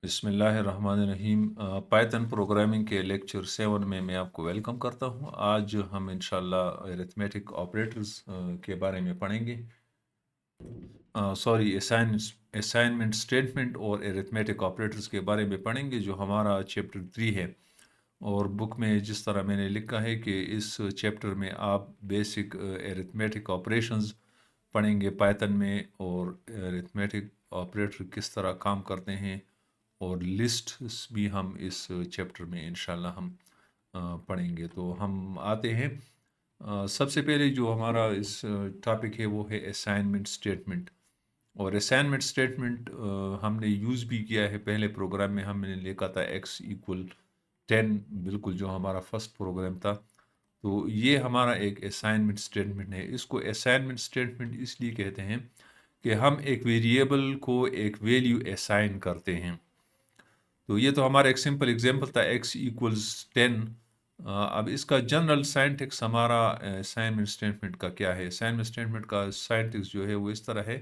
बिस्मिल्लाहिर्रहमानिर्रहीम। Python programming के lecture 7 में मैं आपको वेलकम करता हूँ। आज हम इंशाल्लाह अरिथमेटिक ऑपरेटर्स के बारे में पढ़ेंगे। सॉरी, असाइनमेंट स्टेटमेंट और अरिथमेटिक ऑपरेटर्स के बारे में पढ़ेंगे, जो हमारा चैप्टर 3 है। और बुक में जिस तरह मैंने लिखा है कि इस चैप्टर में आप बेसिक अरिथमेटिक ऑपरेशंस पढ़ेंगे पाइथन में, और अरिथमेटिक ऑपरेटर किस तरह काम करते हैं, और लिस्ट भी हम इस चैप्टर में इंशाल्लाह हम पढ़ेंगे। तो हम आते हैं, सबसे पहले जो हमारा इस टॉपिक है वो है असाइनमेंट स्टेटमेंट। और असाइनमेंट स्टेटमेंट हमने यूज़ भी किया है। पहले प्रोग्राम में हमने लिखा था x=10, बिल्कुल जो हमारा फर्स्ट प्रोग्राम था। तो ये हमारा एक असाइनमेंट स्टेटमेंट है। इसको असाइनमेंट स्टेटमेंट इसलिए कहते हैं कि हम एक वेरिएबल को एक वैल्यू असाइन करते हैं। तो ये तो हमारा एक सिंपल एग्जांपल था x=10। अब इसका जनरल साइंटिक्स हमारा असाइनमेंट स्टेटमेंट का क्या है। असाइनमेंट स्टेटमेंट का साइंटिक्स जो है वो इस तरह है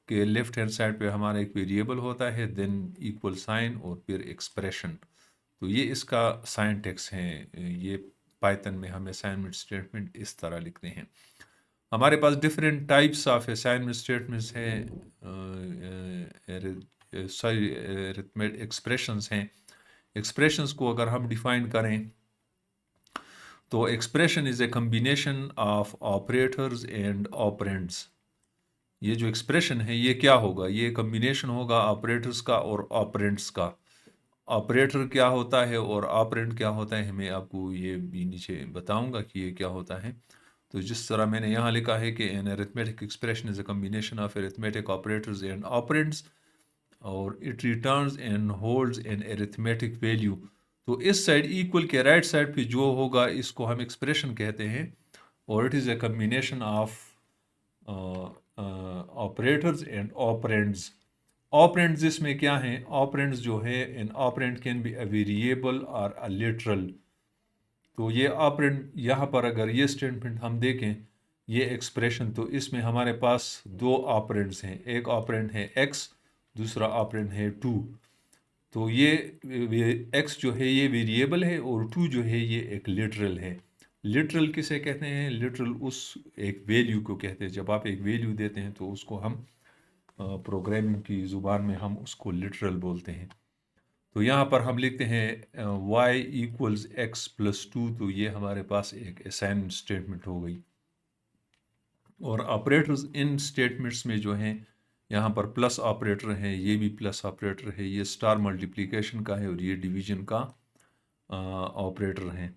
कि लेफ्ट हैंड साइड पे हमारा एक वेरिएबल होता है, देन इक्वल साइन और फिर एक्सप्रेशन। तो ये इसका साइंटिक्स है। ये पाइथन में हम असाइनमेंट स्टेटमेंट इस तरह लिखते हैं। हमारे पास different types of assignment statements हैं, सॉरी एक्सप्रेशंस हैं। एक्सप्रेशंस को अगर हम डिफाइन करें तो expression is a combination of operators and operands. ये जो एक्सप्रेशन है ये क्या होगा, ये कम्बिनेशन होगा ऑपरेटर्स का और ऑपरेंड्स का। ऑपरेटर क्या होता है और ऑपरेंड क्या होता है, मैं आपको ये भी नीचे बताऊंगा कि ये क्या होता है। तो जिस तरह मैंने यहाँ लिखा है कि an arithmetic expression is a combination of arithmetic operators and operands, और it returns and holds an arithmetic value. तो इस साइड इक्वल के राइट साइड पे जो होगा इसको हम एक्सप्रेशन कहते हैं, और it is a combination of operators and operands. Operands इसमें क्या हैं, ऑपरेंड्स जो है, an operand can be a variable और अ लिटरल। तो ये ऑपरेंड यहाँ पर अगर ये स्टेटमेंट हम देखें, ये एक्सप्रेशन, तो इसमें हमारे पास दो ऑपरेंड्स हैं। एक ऑपरेंड है x, दूसरा ऑपरेंड है 2। तो ये x जो है ये वेरिएबल है, और 2 जो है ये एक लिटरल है। लिटरल किसे कहते हैं, लिटरल उस एक वैल्यू को कहते हैं। जब आप एक वैल्यू देते हैं तो उसको हम प्रोग्रामिंग की ज़ुबान में हम उसको लिटरल बोलते हैं। तो यहाँ पर हम लिखते हैं y=x+2। तो ये हमारे पास एक असाइन स्टेटमेंट हो गई। और ऑपरेटर्स इन स्टेटमेंट्स में जो हैं, यहाँ पर प्लस ऑपरेटर है, ये भी प्लस ऑपरेटर है, ये स्टार मल्टीप्लिकेशन का है, और ये डिवीजन का ऑपरेटर है।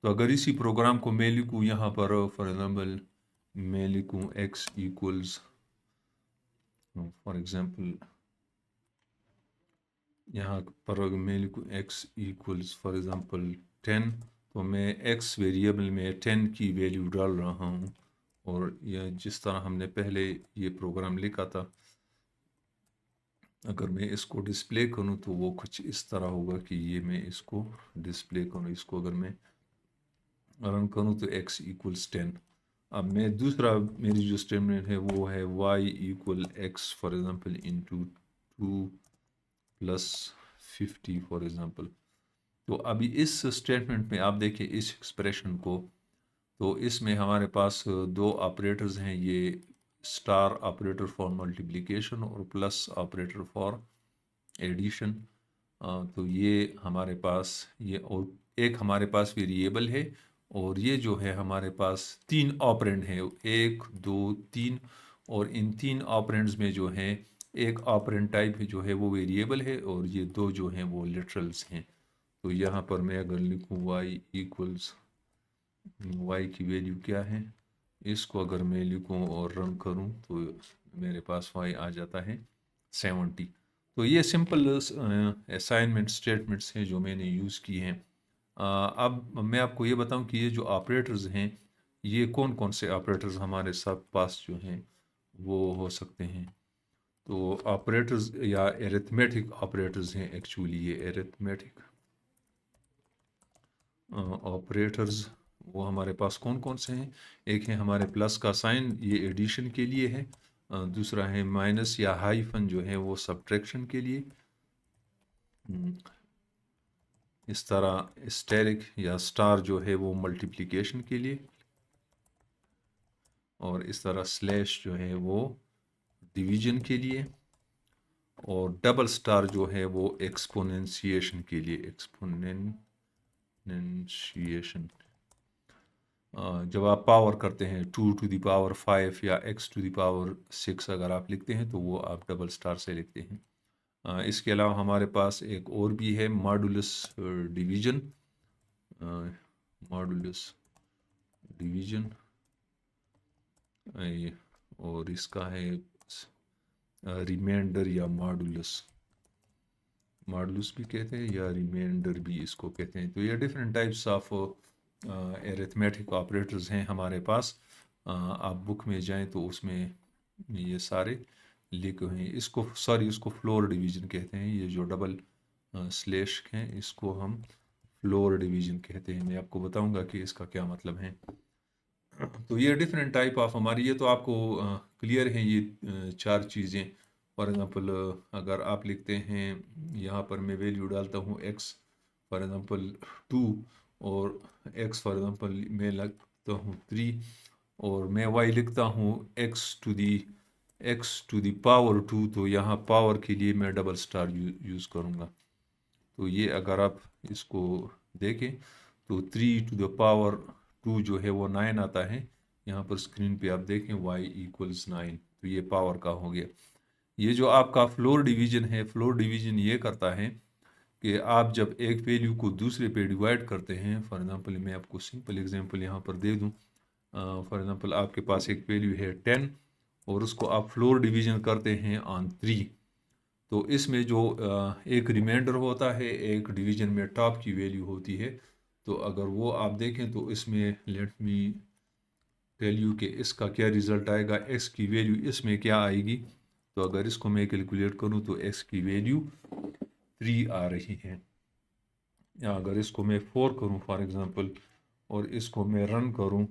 तो अगर इसी प्रोग्राम को मैं लिखूँ यहाँ पर, फॉर एग्जांपल मैं लिखूँ फॉर एग्जांपल यहाँ पर मैं लिखूँ x फॉर एग्जांपल 10, तो मैं x वेरिएबल में 10 की वैल्यू डाल रहा हूँ। और यह जिस तरह हमने पहले ये प्रोग्राम लिखा था, अगर मैं इसको डिस्प्ले करूँ तो वो कुछ इस तरह होगा कि ये मैं इसको डिस्प्ले करूँ, इसको अगर मैं रन करूँ तो x=10। अब मैं दूसरा, मेरी जो स्टेटमेंट है वो है y=x for example into 2 + 50 for example. तो अभी इस स्टेटमेंट में आप देखिए इस एक्सप्रेशन को, तो इसमें हमारे पास दो ऑपरेटर्स हैं, ये स्टार ऑपरेटर फॉर मल्टीप्लिकेशन और प्लस ऑपरेटर फॉर एडिशन। तो ये हमारे पास ये, और एक हमारे पास वेरिएबल है, और ये जो है हमारे पास तीन ऑपरेंड हैं, 1 2 3। और इन तीन ऑपरेंड्स में जो है एक ऑपरेंड टाइप जो है वो वेरिएबल है, और ये दो जो हैं वो लिटरल्स हैं। तो यहाँ पर मैं अगर लिखूँ y की वैल्यू क्या है, इसको अगर मैं लिखूँ और रन करूँ तो मेरे पास y आ जाता है 70। तो ये सिंपल असाइनमेंट स्टेटमेंट्स हैं जो मैंने यूज़ की हैं। अब मैं आपको ये बताऊं कि ये जो ऑपरेटर्स हैं, ये कौन कौन से ऑपरेटर्स हमारे साथ पास जो हैं वो हो सकते हैं। तो ऑपरेटर्स या एरिथमेटिक ऑपरेटर्स हैं, एक्चुअली ये एरिथमेटिक ऑपरेटर्स वो हमारे पास कौन कौन से हैं। एक है हमारे प्लस का साइन, ये एडिशन के लिए है। दूसरा है माइनस या हाइफन जो है वो सब्ट्रैक्शन के लिए। इस तरह स्टेरिक या स्टार जो है वो मल्टीप्लिकेशन के लिए, और इस तरह स्लैश जो है वो डिवीजन के लिए, और डबल स्टार जो है वो एक्सपोनेंशिएशन के लिए, एक्सपोनेंशिएशन। जब आप पावर करते हैं 2⁵ या x⁵ अगर आप लिखते हैं तो वो आप डबल स्टार से लिखते हैं। इसके अलावा हमारे पास एक और भी है मॉडुलस डिवीजन, मॉडुलस डिवीजन, और इसका है रिमाइंडर या मॉडुलस, मॉडुलस भी कहते हैं या रिमाइंडर भी इसको कहते हैं। तो ये different types of arithmetic operators हैं हमारे पास। आप बुक में जाएं तो उसमें ये सारे लिखे हुए हैं। इसको फ्लोर डिवीजन कहते हैं। ये जो डबल स्लैश हैं इसको हम फ्लोर डिवीजन कहते हैं। मैं आपको बताऊंगा कि इसका क्या मतलब है। तो ये डिफरेंट टाइप ऑफ हमारी, ये तो आपको क्लियर है ये चार चीज़ें। फॉर एग्ज़ाम्पल अगर आप लिखते हैं यहाँ पर मैं वैल्यू डालता हूँ x फॉर एग्ज़ाम्पल 2, और x फॉर एग्ज़ाम्पल मैं लिखता हूँ 3, और मैं y लिखता हूँ x टू दी पावर 2, तो यहाँ पावर के लिए मैं डबल स्टार यूज़ करूँगा। तो ये अगर आप इसको देखें तो 3⁵ जो है वो 9 आता है। यहाँ पर स्क्रीन पे आप देखें y = 9, तो ये पावर का हो गया। ये जो आपका फ्लोर डिवीजन है, फ्लोर डिवीजन ये करता है कि आप जब एक वैल्यू को दूसरे पे डिवाइड करते हैं, फॉर एग्ज़ाम्पल मैं आपको सिंपल एग्जांपल यहाँ पर दे दूँ। फॉर एग्ज़ाम्पल आपके पास एक वैल्यू है 10 और उसको आप फ्लोर डिवीजन करते हैं ऑन 3, तो इसमें जो एक रिमाइंडर होता है, एक डिवीजन में टॉप की वैल्यू होती है। तो अगर वो आप देखें तो इसमें लेट मी टेल यू कि इसका क्या रिज़ल्ट आएगा, x की वैल्यू इसमें क्या आएगी। तो अगर इसको मैं कैलकुलेट करूं तो x की वैल्यू 3 आ रही है। या अगर इसको मैं 4 करूं फॉर एग्ज़ाम्पल और इसको मैं रन करूं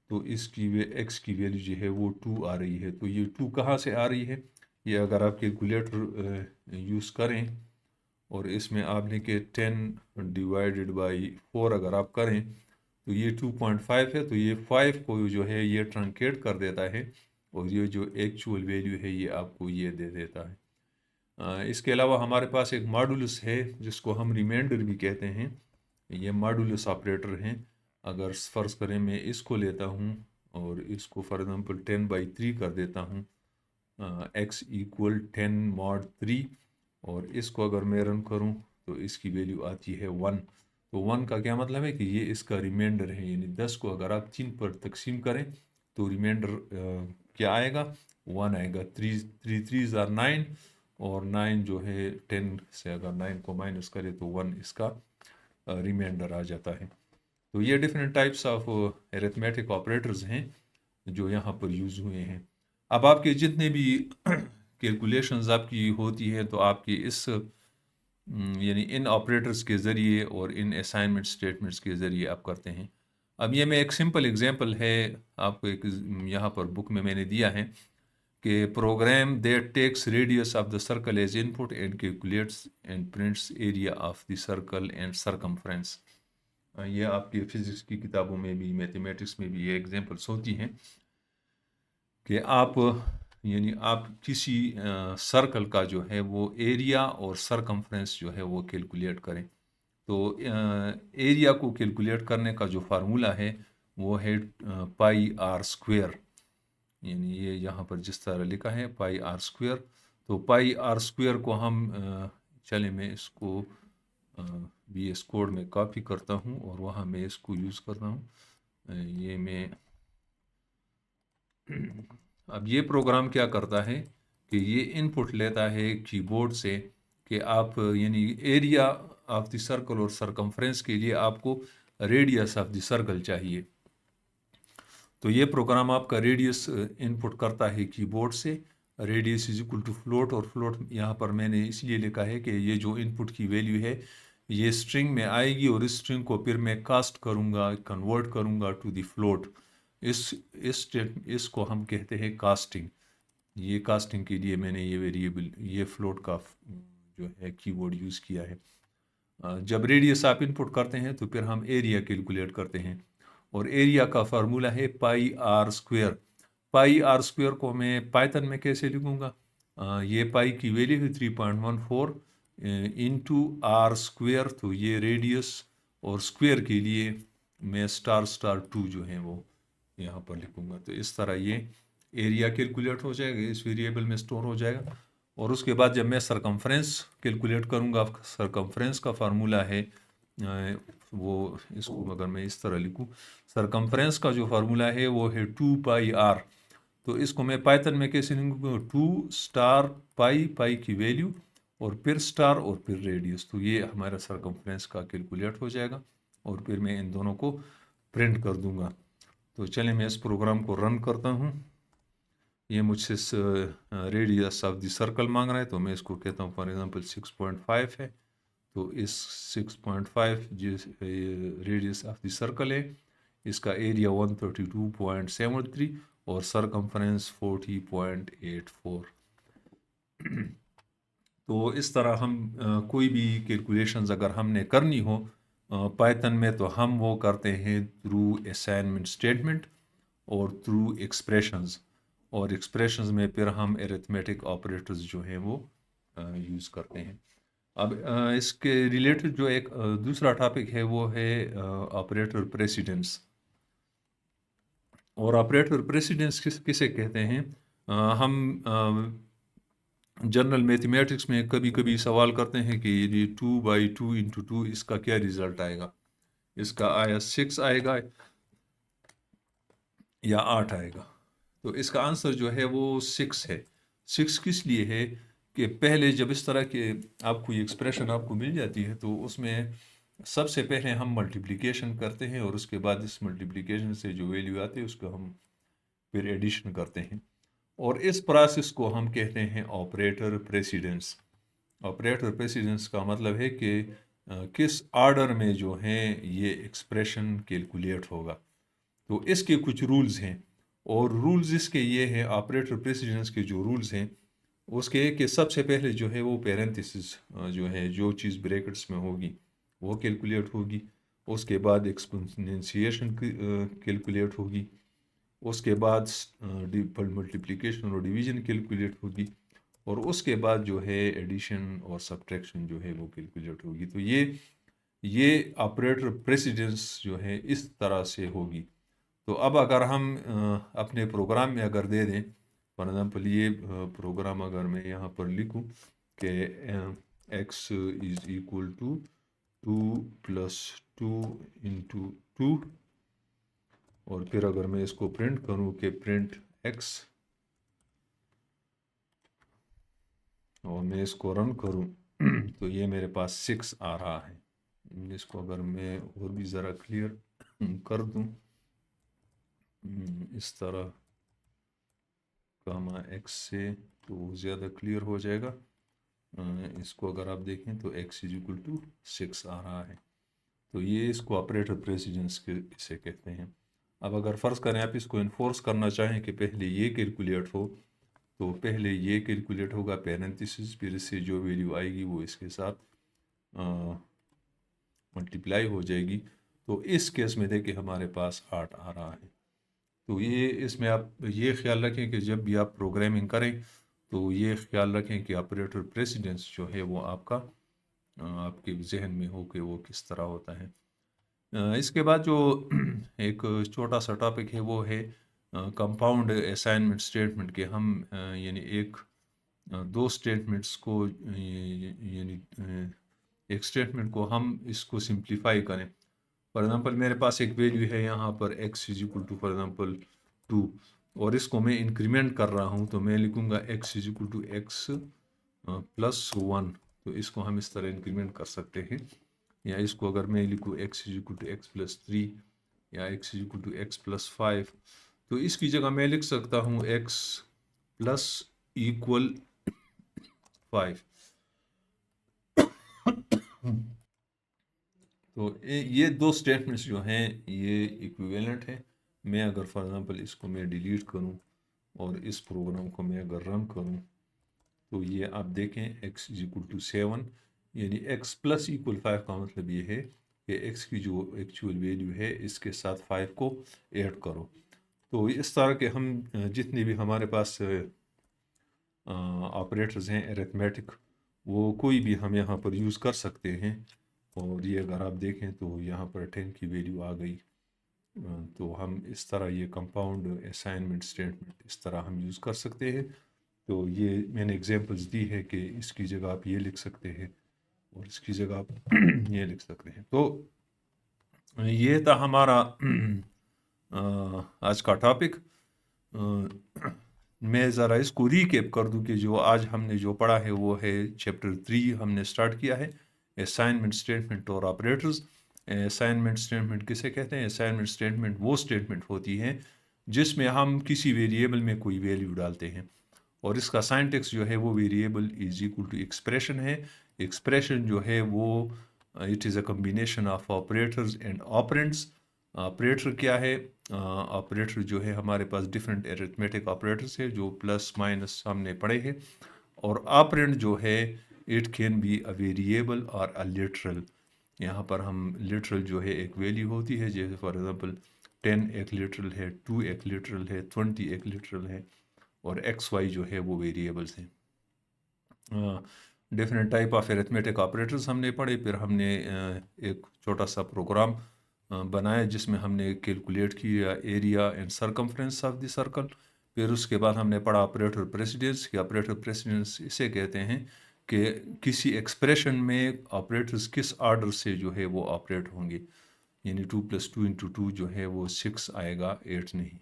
तो इसकी x की वैल्यू जो है वो 2 आ रही है। तो ये 2 कहाँ से आ रही है, ये अगर आप कैलकुलेटर यूज़ करें और इसमें आपने के 10/4 अगर आप करें तो ये 2.5 है। तो ये 5 को जो है ये ट्रंकेट कर देता है और ये जो एक्चुअल वैल्यू है ये आपको ये दे देता है। इसके अलावा हमारे पास एक मॉडुलस है जिसको हम रिमाइंडर भी कहते हैं। ये मॉडुलस ऑपरेटर हैं। अगर फ़र्ज़ करें मैं इसको लेता हूँ और इसको फॉर एग्ज़ाम्पल 10/3 कर देता हूँ, x = 10 mod 3, और इसको अगर मैं रन करूँ तो इसकी वैल्यू आती है 1। तो 1 का क्या मतलब है कि ये इसका रिमाइंडर है, यानी 10 को अगर आप 3 पर तकसीम करें तो रिमाइंडर क्या आएगा, 1 आएगा। 3 3 9, और 9 जो है 10 से अगर 9 को माइनस करें तो 1 इसका रिमाइंडर आ जाता है। तो ये different types of arithmetic operators हैं जो यहाँ पर यूज़ हुए हैं। अब आपके जितने भी कैलकुलेशंस आपकी होती है तो आपकी इस यानी इन ऑपरेटर्स के ज़रिए और इन असाइनमेंट स्टेटमेंट्स के ज़रिए आप करते हैं। अब ये मैं एक सिंपल एग्जांपल है आपको एक यहाँ पर बुक में मैंने दिया है कि program that takes radius of the circle as input and calculates and prints area of the circle and circumference. ये आपकी फिजिक्स की किताबों में भी, मैथमेटिक्स में भी ये एग्जांपल्स होती हैं कि आप यानी आप किसी सर्कल का जो है वो एरिया और सरकमफ्रेंस जो है वो कैलकुलेट करें। तो एरिया को कैलकुलेट करने का जो फार्मूला है वो है πr², यानी ये यहाँ पर जिस तरह लिखा है πr²। तो πr² को हम चले मैं इसको VS कोड में कॉपी करता हूँ और वहाँ मैं इसको यूज़ करता हूँ। ये मैं अब ये प्रोग्राम क्या करता है कि ये इनपुट लेता है कीबोर्ड से कि आप यानी एरिया ऑफ द सर्कल और सरकमफ्रेंस के लिए आपको रेडियस ऑफ द सर्कल चाहिए। तो ये प्रोग्राम आपका रेडियस इनपुट करता है कीबोर्ड से, रेडियस = फ्लोट, और फ्लोट यहाँ पर मैंने इसलिए लिखा है कि ये जो इनपुट की वैल्यू है ये स्ट्रिंग में आएगी और इस स्ट्रिंग को फिर मैं कास्ट करूँगा, कन्वर्ट करूँगा टू द फ्लोट। इसको हम कहते हैं कास्टिंग। ये कास्टिंग के लिए मैंने ये वेरिएबल, ये फ्लोट का जो है कीवर्ड यूज़ किया है। जब रेडियस आप इनपुट करते हैं तो फिर हम एरिया कैलकुलेट करते हैं, और एरिया का फार्मूला है pi r square. Pi r square को मैं पाइथन में कैसे लिखूँगा? ये पाई की वैल्यू है 3.14 इंटू आर स्क्वेयर, तो ये रेडियस, और स्क्वेयर के लिए मैं स्टार स्टार 2 जो है वो यहाँ पर लिखूँगा। तो इस तरह ये एरिया कैलकुलेट हो जाएगा, इस वेरिएबल में स्टोर हो जाएगा। और उसके बाद जब मैं सरकमफ्रेंस कैलकुलेट करूँगा, सरकमफ्रेंस का फार्मूला है वो, इसको अगर मैं इस तरह लिखूँ, सरकमफ्रेंस का जो फार्मूला है वो है 2 पाई आर। तो इसको मैं पाइथन में कैसे लिखूँगा? 2 स्टार पाई, पाई की वैल्यू, और फिर स्टार, और फिर रेडियस। तो ये हमारा सरकमफ्रेंस का कैलकुलेट हो जाएगा, और फिर मैं इन दोनों को प्रिंट कर दूंगा। तो चलें मैं इस प्रोग्राम को रन करता हूँ। ये मुझसे रेडियस ऑफ द सर्कल मांग रहा है, तो मैं इसको कहता हूँ फॉर एग्जांपल 6.5 है। तो इस 6.5 जिस रेडियस ऑफ द सर्कल है, इसका एरिया 132.73 और सरकमफ्रेंस 40.84। तो इस तरह हम कोई भी कैलकुलेशंस अगर हमने करनी हो पाइथन में, तो हम वो करते हैं थ्रू असाइनमेंट स्टेटमेंट और थ्रू एक्सप्रेशंस, और एक्सप्रेशंस में फिर हम अरिथमेटिक ऑपरेटर्स जो हैं वो यूज़ करते हैं। अब इसके रिलेटेड जो एक दूसरा टॉपिक है वो है ऑपरेटर प्रेसिडेंस। और ऑपरेटर प्रेसिडेंस किसे कहते हैं? हम जनरल मैथमेटिक्स में कभी कभी सवाल करते हैं कि ये 2/2 इंटू 2 इसका क्या रिजल्ट आएगा? इसका आया 6 आएगा या 8 आएगा? तो इसका आंसर जो है वो 6 है। 6 किस लिए है कि पहले जब इस तरह के आपको ये एक्सप्रेशन आपको मिल जाती है, तो उसमें सबसे पहले हम मल्टीप्लिकेशन करते हैं, और उसके बाद इस मल्टीप्लिकेशन से जो वैल्यू आती है उसको हम फिर एडिशन करते हैं, और इस प्रोसेस को हम कहते हैं ऑपरेटर प्रेसिडेंस। ऑपरेटर प्रेसिडेंस का मतलब है कि किस ऑर्डर में जो है ये एक्सप्रेशन कैलकुलेट होगा। तो इसके कुछ रूल्स हैं, और रूल्स इसके ये हैं, ऑपरेटर प्रेसिडेंस के जो रूल्स हैं उसके कि सबसे पहले जो है वो पैरेंथेसिस जो है, जो चीज़ ब्रैकेट्स में होगी वो कैलकुलेट होगी। उसके बाद एक्सपोनेंशिएशन कैलकुलेट होगी। उसके बाद मल्टीप्लिकेशन और डिवीजन कैलकुलेट होगी, और उसके बाद जो है एडिशन और सब्ट्रैक्शन जो है वो कैलकुलेट होगी। तो ये ऑपरेटर प्रेसिडेंस जो है इस तरह से होगी। तो अब अगर हम अपने प्रोग्राम में अगर दे दें, फॉर एग्जांपल ये प्रोग्राम अगर मैं यहाँ पर लिखूँ कि x is equal to 2 + 2 into 2, और फिर अगर मैं इसको प्रिंट करूँ कि प्रिंट x, और मैं इसको रन करूँ तो ये मेरे पास 6 आ रहा है। इसको अगर मैं और भी ज़रा क्लियर कर दूँ इस तरह गामा x से, तो ज़्यादा क्लियर हो जाएगा। इसको अगर आप देखें तो x इज इक्वल टू 6 आ रहा है। तो ये इसको ऑपरेटर प्रेसिडेंस के इसे कहते हैं। अब अगर फ़र्ज़ करें आप इसको इन्फोर्स करना चाहें कि पहले ये कैलकुलेट हो, तो पहले ये कैलकुलेट होगा पैरेंथेसिस, फिर इससे जो वैल्यू आएगी वो इसके साथ मल्टीप्लाई हो जाएगी। तो इस केस में देखिए हमारे पास 8 आ रहा है। तो ये इसमें आप ये ख्याल रखें कि जब भी आप प्रोग्रामिंग करें तो ये ख्याल रखें कि ऑपरेटर प्रेसिडेंस जो है वो आपका आपके जहन में हो कि वो किस तरह होता है। इसके बाद जो एक छोटा सा टॉपिक है वो है कंपाउंड असाइनमेंट स्टेटमेंट के हम यानी दो स्टेटमेंट्स को यानी एक स्टेटमेंट को हम इसको सिंप्लीफाई करें। फॉर एग्जांपल मेरे पास एक वैल्यू है यहाँ पर x is equal to for example 2, और इसको मैं इंक्रीमेंट कर रहा हूँ, तो मैं लिखूँगा x is equal to x plus 1। तो इसको हम इस तरह इंक्रीमेंट कर सकते हैं, या इसको अगर मैं लिखूँ x is equal to x plus 3 या x is equal to x plus 5, तो इसकी जगह मैं लिख सकता हूँ x प्लस इक्वल 5। तो ये दो स्टेटमेंट्स जो हैं ये इक्विवेलेंट है। मैं अगर फॉर एग्जांपल इसको मैं डिलीट करूं और इस प्रोग्राम को मैं अगर रन करूं, تو یہ آپ دیکھیں x از اکول ٹو 7 یعنی x پلس ایکول 5 کا مطلب یہ ہے کہ x کی جو ایکچول ویلیو ہے اس کے ساتھ 5 کو ایڈ کرو. تو اس طرح کے ہم جتنے بھی ہمارے پاس آپریٹرز ہیں ایرتمیٹک وہ کوئی بھی ہم یہاں پر یوز کر سکتے ہیں. اور یہ اگر آپ دیکھیں تو یہاں پر 10 کی ویلیو آ گئی. تو ہم اس طرح یہ کمپاؤنڈ اسائنمنٹ اسٹیٹمنٹ اس طرح ہم یوز کر سکتے ہیں. تو یہ میں نے ایگزامپلز دی ہے کہ اس کی جگہ آپ یہ لکھ سکتے ہیں اور اس کی جگہ آپ یہ لکھ سکتے ہیں. تو یہ تھا ہمارا آج کا ٹاپک. میں ذرا اس کو ریکیپ کر دوں کہ جو آج ہم نے جو پڑھا ہے وہ ہے چیپٹر 3 ہم نے سٹارٹ کیا ہے اسائنمنٹ اسٹیٹمنٹ اور آپریٹرز. اسائنمنٹ اسٹیٹمنٹ کسے کہتے ہیں؟ اسائنمنٹ اسٹیٹمنٹ وہ اسٹیٹمنٹ ہوتی ہے جس میں ہم کسی ویریبل میں کوئی ویلیو ڈالتے ہیں اور اس کا سائنٹیکس جو ہے وہ variable is equal to expression ہے. ایکسپریشن جو ہے وہ it is a combination of operators and operands. Operator کیا ہے؟ آپریٹر جو ہے ہمارے پاس ڈفرینٹ ایرتمیٹک آپریٹرس ہے جو پلس مائنس ہم نے پڑھے ہیں. اور آپرینٹ جو ہے it can be a variable اور اے لٹرل. یہاں پر ہم لٹرل جو ہے ایک ویلیو ہوتی ہے جیسے فار ایگزامپل 10 ایک لٹرل ہے، 2 ایک لٹرل ہے، 20 ایک لٹرل ہے اور ایکس وائی جو ہے وہ ویریبلس ہیں. ڈفرینٹ ٹائپ آف ایرتمیٹک آپریٹرز ہم نے پڑھے. پھر ہم نے ایک چھوٹا سا پروگرام بنایا جس میں ہم نے کیلکولیٹ کیا area and circumference of the circle. پھر اس کے بعد ہم نے پڑھا آپریٹر پریسیڈنس کہ آپریٹر پریسیڈنس اسے کہتے ہیں کہ کسی ایکسپریشن میں آپریٹرز کس آرڈر سے جو ہے وہ آپریٹ ہوں گے. یعنی 2 + 2 × 2 جو ہے وہ 6 آئے گا، 8 نہیں.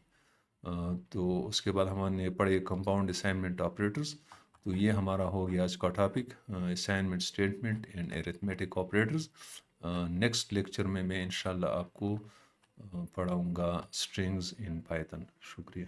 تو اس کے بعد ہم نے پڑھے کمپاؤنڈ اسائنمنٹ آپریٹرز. تو یہ ہمارا ہو گیا آج کا topic assignment statement and arithmetic operators. Next lecture میں انشاءاللہ آپ کو پڑھاؤں گا اسٹرنگز ان پائتھن. شکریہ.